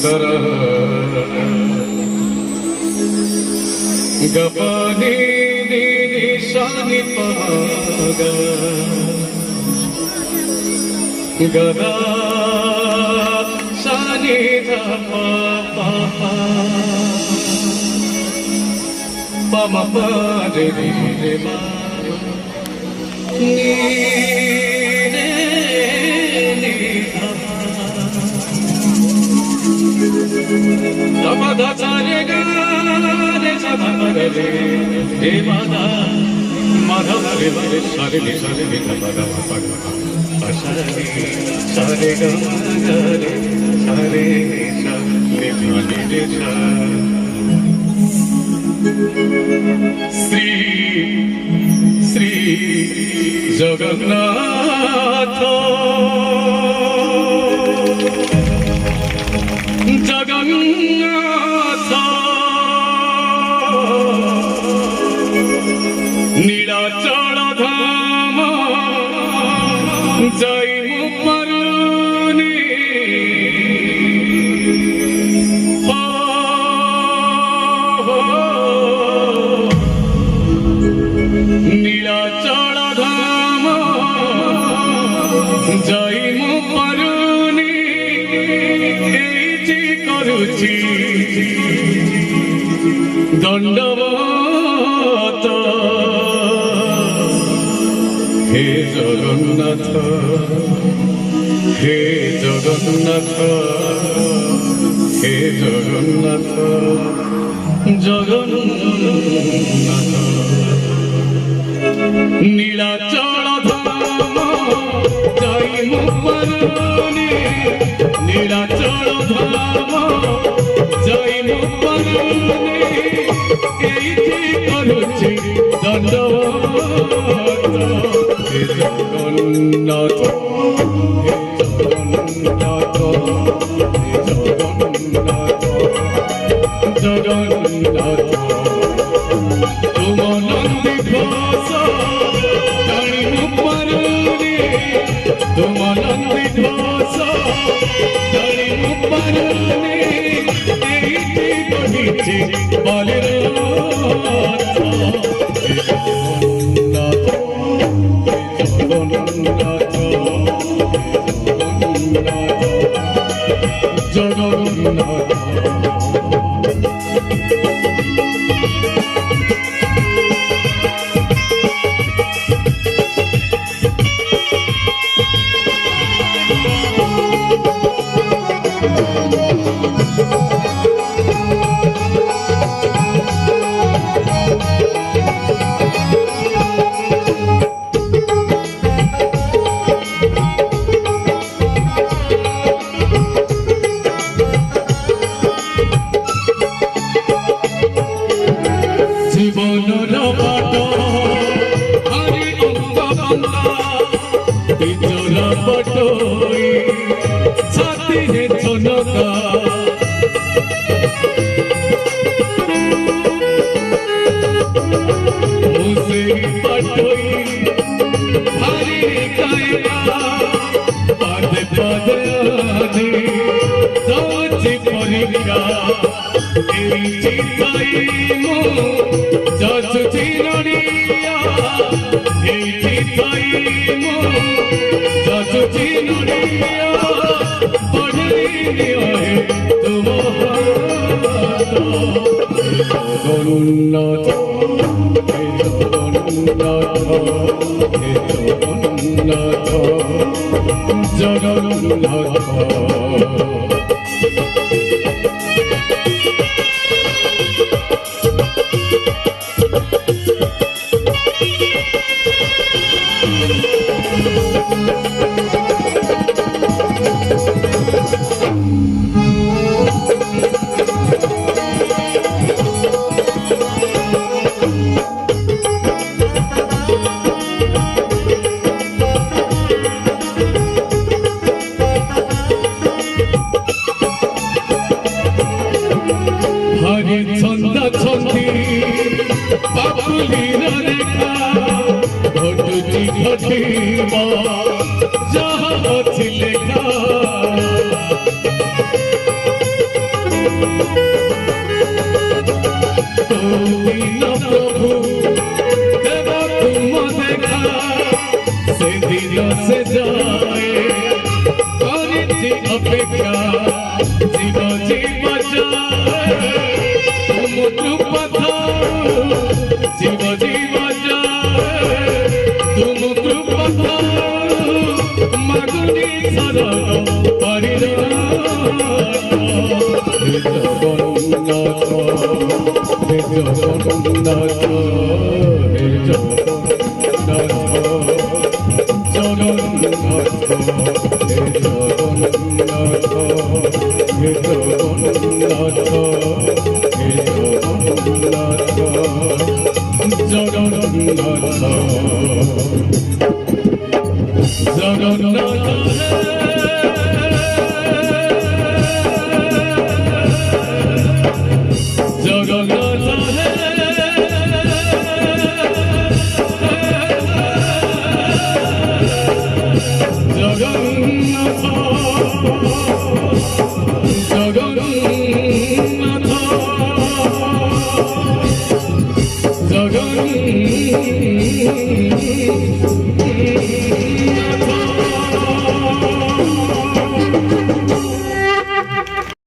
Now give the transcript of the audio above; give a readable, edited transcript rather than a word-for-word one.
सुंदर गपनी निशानी पागा गदा शानी धपा पम रे रे मा नी रे नी धपा धा सा रे गा रे सा धा रे रे मा धा माधव रे रे सा रे धपा धा पा सा रे गा रे सा रे सा रे सा श्री श्री जगन्नाथ जगन्नाथ नीलाचल धाम जय मुपरुनी नीलाचल धाम जय मुपरुनी करुची दंडवत हे जगन्नाथ हे जगन्नाथ हे जगन्नाथ जगन्नाथ नीलाचल धाम जय मुपरुनी नीलाचल धाम जय मुपरुनी एइठी करुछि दंडवत हे जगन्नाथ हे जगन्नाथ हे जगन्नाथ जगन्नाथ तुम नंदी घोष जय मुपरुनी तुम नंदी घोष जय मुपरुनी एइठी कहिछि बलिराज हे जगन्नाथ हे जगन्नाथ हे जगन्नाथ জীবনর বাট হরি অঙ্গ বিজর পটই ছাতিরে জনকা মুসে পটই হরি কায়না পাদে পাদে আনি দৌজি পরীক্ষা এই চিতাই মো যাচুছি নড়িয়া এই চিতাই মো যাচুছি নড়িয়া পড়লি নিয়ে তোমার জগন্নাথ হে জগন্নাথ হে জগন্নাথ জগন্নাথ যায় করেছি অপেক্ষা জীব জীব যায় তুম কথা জীব জীব যায় তুম কথা মাগুনি সরল পরির জগন্নাথ হে জগন্নাথ হে জগন্নাথ জগন্নাথ হে জগন্নাথ হে জগন্নাথ হে জগন্নাথ জগন্নাথ জগন্নাথ